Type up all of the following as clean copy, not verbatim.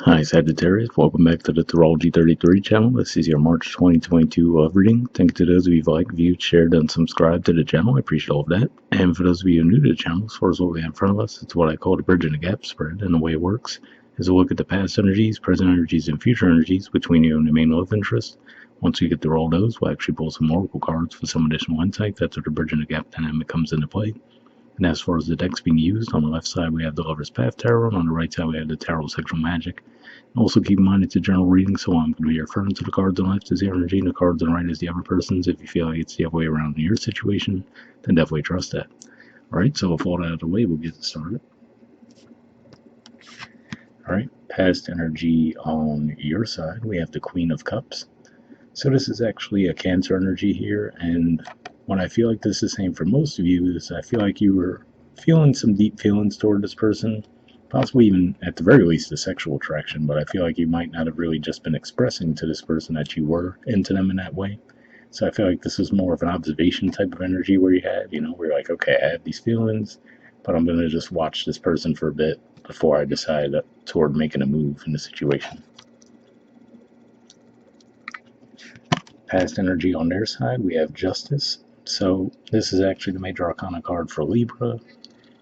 Hi Sagittarius, welcome back to the Astrology 33 channel. This is your March 2022 reading. Thank you to those of you who liked, viewed, shared, and subscribed to the channel. I appreciate all of that. And for those of you new to the channel, as far as what we have in front of us, it's what I call the bridge and the gap spread. And the way it works is a look at the past energies, present energies, and future energies between you and the main love interest. Once we get through all those, we'll actually pull some oracle cards for some additional insight. That's where the bridge and the gap dynamic comes into play. And as far as the decks being used, on the left side we have the Lover's Path Tarot, and on the right side we have the Tarot Sexual Magic. Also keep in mind it's a general reading, so I'm going to be referring to the cards on the left as the energy and the cards on the right as the other person's. If you feel like it's the other way around in your situation, then definitely trust that. Alright, so with all that out of the way, we'll get started. Alright, past energy on your side, we have the Queen of Cups. So this is actually a Cancer energy here, and what I feel like this is saying for most of you is I feel like you were feeling some deep feelings toward this person, possibly even at the very least a sexual attraction, but I feel like you might not have really just been expressing to this person that you were into them in that way. So I feel like this is more of an observation type of energy where you had, where you're like, okay, I have these feelings, but I'm going to just watch this person for a bit before I decide toward making a move in the situation. Past energy on their side, we have Justice. So this is actually the major arcana card for Libra.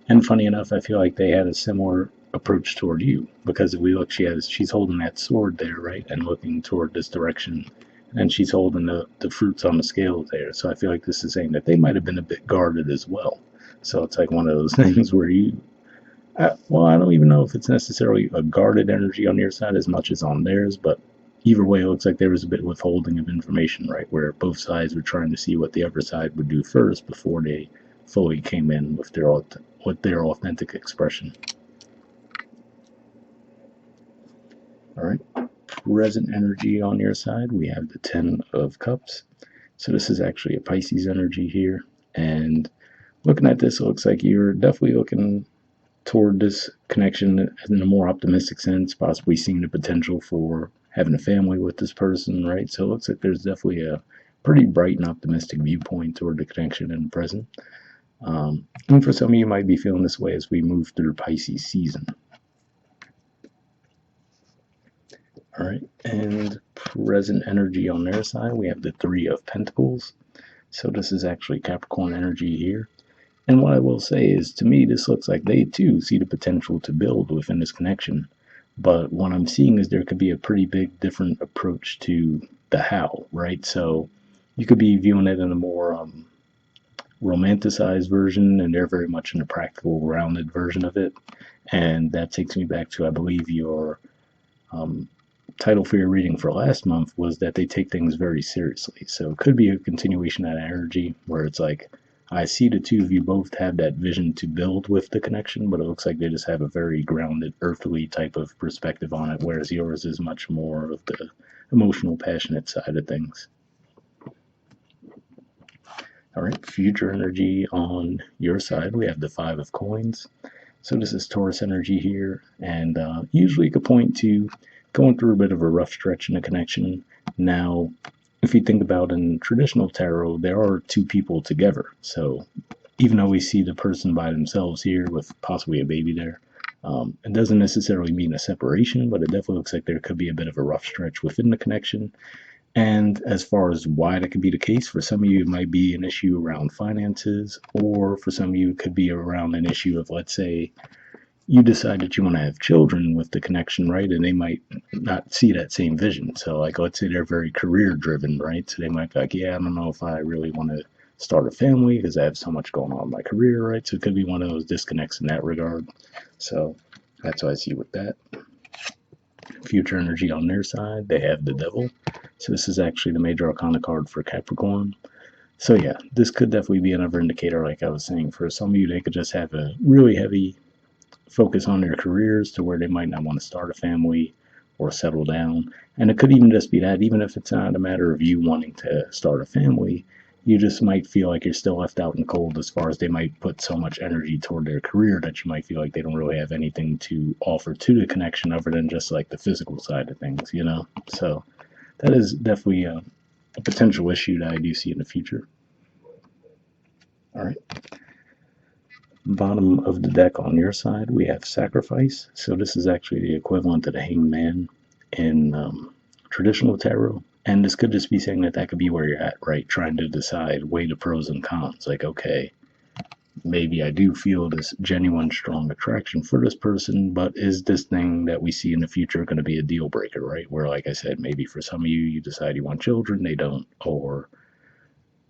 And funny enough, I feel like they had a similar approach toward you, because if we look, she's holding that sword there, right, and looking toward this direction, and she's holding the fruits on the scale there. So I feel like this is saying that they might have been a bit guarded as well. So it's like one of those things where I don't even know if it's necessarily a guarded energy on your side as much as on theirs, but either way, it looks like there was a bit of withholding of information, right, where both sides were trying to see what the other side would do first before they fully came in with their authentic expression. All right, present energy on your side, we have the Ten of Cups. So this is actually a Pisces energy here, and looking at this, it looks like you're definitely looking toward this connection in a more optimistic sense, possibly seeing the potential for having a family with this person, right? So it looks like there's definitely a pretty bright and optimistic viewpoint toward the connection in the present. And for some of you might be feeling this way as we move through Pisces season. All right, and present energy on their side, we have the Three of Pentacles. So this is actually Capricorn energy here. And what I will say is, to me, this looks like they too see the potential to build within this connection. But what I'm seeing is there could be a pretty big different approach to the how, right? So you could be viewing it in a more romanticized version, and they're very much in a practical, grounded version of it. And that takes me back to, I believe, your title for your reading for last month was that they take things very seriously. So it could be a continuation of that energy where it's like, I see the two of you both have that vision to build with the connection, but it looks like they just have a very grounded, earthly type of perspective on it, whereas yours is much more of the emotional, passionate side of things. All right, future energy on your side, we have the Five of Coins. So this is Taurus energy here, and usually it could point to going through a bit of a rough stretch in a connection. Now, if you think about in traditional tarot, there are two people together. So even though we see the person by themselves here with possibly a baby there, it doesn't necessarily mean a separation, but it definitely looks like there could be a bit of a rough stretch within the connection. And as far as why that could be the case, for some of you, it might be an issue around finances, or for some of you, it could be around an issue of, let's say, you decide that you want to have children with the connection, right? And they might not see that same vision. So, like, let's say they're very career driven, right? So they might be like, yeah, I don't know if I really want to start a family because I have so much going on in my career, right? So it could be one of those disconnects in that regard. So that's what I see with that. Future energy on their side, they have the Devil. So this is actually the major arcana card for Capricorn. So yeah, this could definitely be another indicator, like I was saying. For some of you, they could just have a really heavy focus on their careers to where they might not want to start a family or settle down. And it could even just be that, even if it's not a matter of you wanting to start a family, you just might feel like you're still left out in the cold as far as they might put so much energy toward their career that you might feel like they don't really have anything to offer to the connection other than just like the physical side of things, So that is definitely a potential issue that I do see in the future. All right. Bottom of the deck on your side, we have Sacrifice. So this is actually the equivalent to the Hanged Man in traditional tarot. And this could just be saying that that could be where you're at, right? Trying to decide, weigh the pros and cons. Like, okay, maybe I do feel this genuine, strong attraction for this person, but is this thing that we see in the future going to be a deal breaker, right? Where, like I said, maybe for some of you, you decide you want children, they don't, or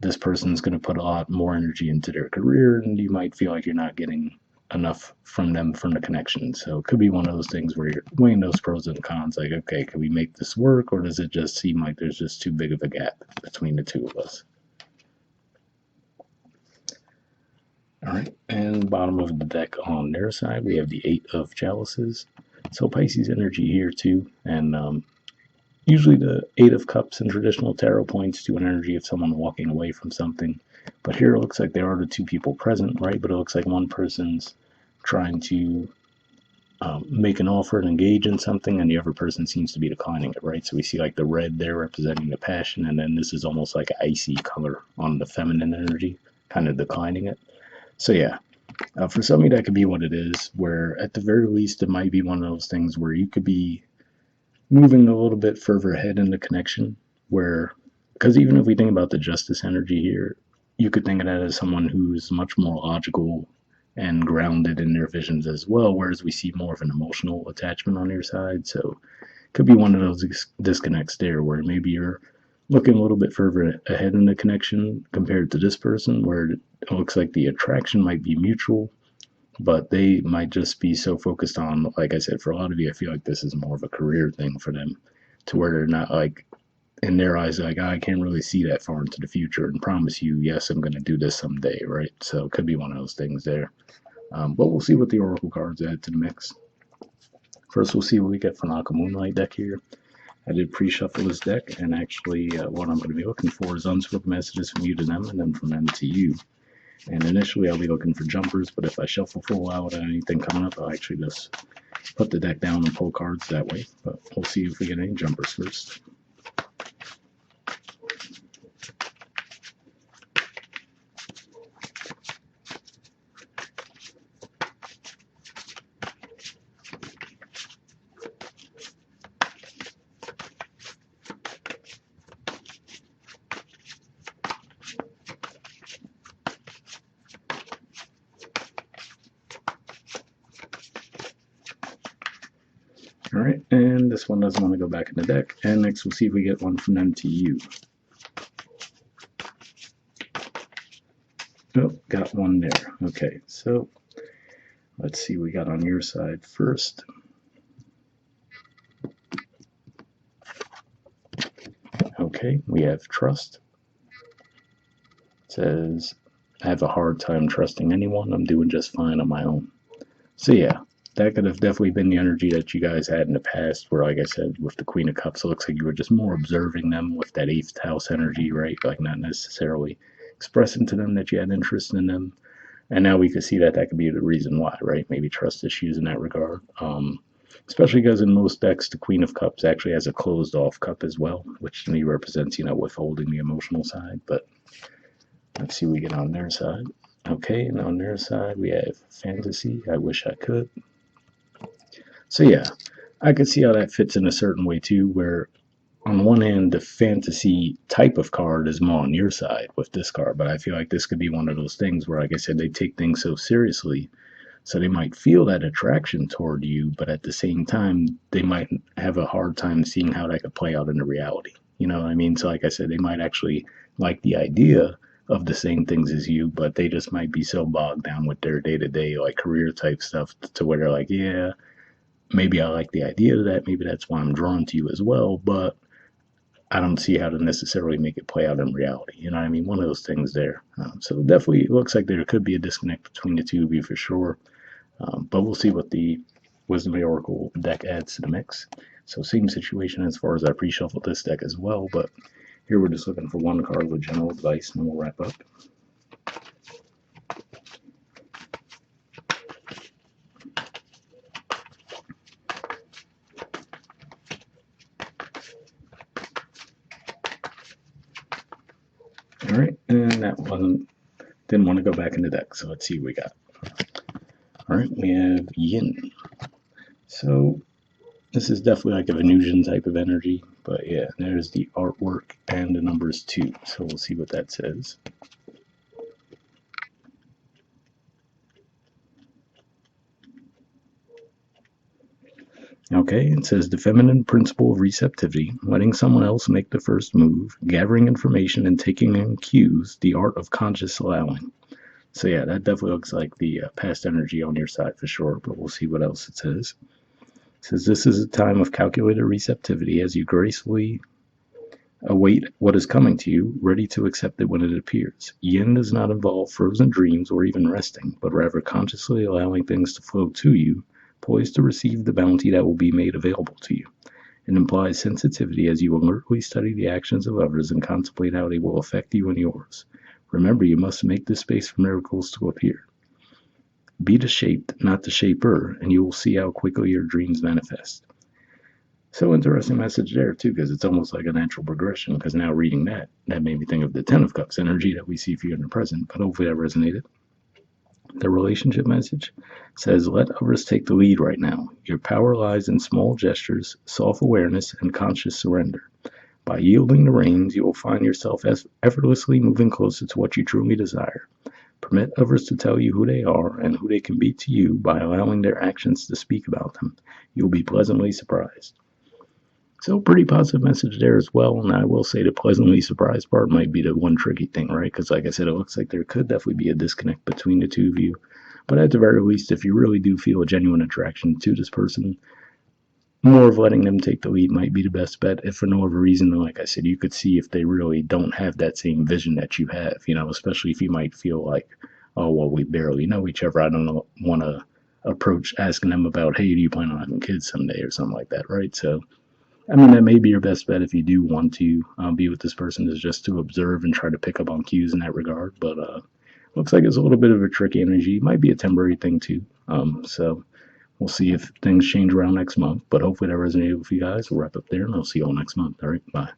this person's going to put a lot more energy into their career, and you might feel like you're not getting enough from them from the connection. So it could be one of those things where you're weighing those pros and cons, like, okay, can we make this work, or does it just seem like there's just too big of a gap between the two of us? All right, and bottom of the deck on their side, we have the Eight of Chalices. So Pisces energy here too, and usually the Eight of Cups in traditional tarot points to an energy of someone walking away from something. But here it looks like there are the two people present, right? But it looks like one person's trying to make an offer and engage in something, and the other person seems to be declining it, right? So we see like the red there representing the passion, and then this is almost like an icy color on the feminine energy, kind of declining it. So yeah, for some of you that could be what it is, where at the very least it might be one of those things where you could be moving a little bit further ahead in the connection, where, because even if we think about the justice energy here, you could think of that as someone who's much more logical and grounded in their visions as well, whereas we see more of an emotional attachment on your side. So it could be one of those disconnects there where maybe you're looking a little bit further ahead in the connection compared to this person, where it looks like the attraction might be mutual, but they might just be so focused on, like I said, for a lot of you, I feel like this is more of a career thing for them, to where they're not like, in their eyes, like, I can't really see that far into the future and promise you, yes, I'm going to do this someday, right? So it could be one of those things there. But we'll see what the Oracle cards add to the mix. First, we'll see what we get for Naka Moonlight deck here. I did pre-shuffle this deck, and actually what I'm going to be looking for is unspoken messages from you to them, and then from them to you. And initially I'll be looking for jumpers, but if I shuffle for a while without anything coming up, I'll actually just put the deck down and pull cards that way. But we'll see if we get any jumpers first. All right, and this one doesn't want to go back in the deck. And next we'll see if we get one from them to you. Oh, got one there. Okay, so let's see what we got on your side first. Okay, we have trust. It says, I have a hard time trusting anyone. I'm doing just fine on my own. So yeah, that could have definitely been the energy that you guys had in the past, where, like I said, with the Queen of Cups, it looks like you were just more observing them with that 8th house energy, right? Like not necessarily expressing to them that you had interest in them. And now we could see that that could be the reason why, right? Maybe trust issues in that regard. Especially because in most decks, the Queen of Cups actually has a closed off cup as well, which to me represents, withholding the emotional side. But let's see what we get on their side. Okay, and on their side, we have fantasy. I wish I could. So yeah, I could see how that fits in a certain way too, where on one hand, the fantasy type of card is more on your side with this card, but I feel like this could be one of those things where, like I said, they take things so seriously, so they might feel that attraction toward you, but at the same time, they might have a hard time seeing how that could play out into reality. You know what I mean? So, like I said, they might actually like the idea of the same things as you, but they just might be so bogged down with their day-to-day, like, career type stuff to where they're like, yeah, maybe I like the idea of that. Maybe that's why I'm drawn to you as well, but I don't see how to necessarily make it play out in reality. You know what I mean? One of those things there. So definitely it looks like there could be a disconnect between the two of you for sure. But we'll see what the Wisdom of the Oracle deck adds to the mix. So same situation as far as I pre-shuffled this deck as well, but here we're just looking for one card with general advice, and then we'll wrap up. All right, and that one didn't want to go back in the deck, so let's see what we got. right, we have yin. So this is definitely like a Venusian type of energy, but yeah, there's the artwork and the numbers too. So we'll see what that says. Okay, it says the feminine principle of receptivity, letting someone else make the first move, gathering information and taking in cues, the art of conscious allowing. So yeah, that definitely looks like the past energy on your side for sure, but we'll see what else it says. It says this is a time of calculated receptivity as you gracefully await what is coming to you, ready to accept it when it appears. Yin does not involve frozen dreams or even resting, but rather consciously allowing things to flow to you, poised to receive the bounty that will be made available to you. It implies sensitivity as you alertly study the actions of others and contemplate how they will affect you and yours. Remember, you must make the space for miracles to appear. Be the shaped, not the shaper, and you will see how quickly your dreams manifest. So interesting message there too, because it's almost like a natural progression. Because now reading that made me think of the Ten of Cups energy that we see for you in the present. But hopefully that resonated. The relationship message says, "Let others take the lead right now. Your power lies in small gestures, self-awareness, and conscious surrender. By yielding the reins, you will find yourself effortlessly moving closer to what you truly desire. Permit others to tell you who they are and who they can be to you by allowing their actions to speak about them. You'll be pleasantly surprised." So pretty positive message there as well. And I will say the pleasantly surprised part might be the one tricky thing, right? Because like I said, it looks like there could definitely be a disconnect between the two of you. But at the very least, if you really do feel a genuine attraction to this person, more of letting them take the lead might be the best bet. If for no other reason than, like I said, you could see if they really don't have that same vision that you have, especially if you might feel like, oh, well, we barely know each other. I don't want to approach asking them about, hey, do you plan on having kids someday or something like that, right? So I mean, that may be your best bet if you do want to be with this person, is just to observe and try to pick up on cues in that regard. But looks like it's a little bit of a tricky energy. It might be a temporary thing too. So we'll see if things change around next month. But hopefully that resonated with you guys. We'll wrap up there, and I'll see you all next month. All right, bye.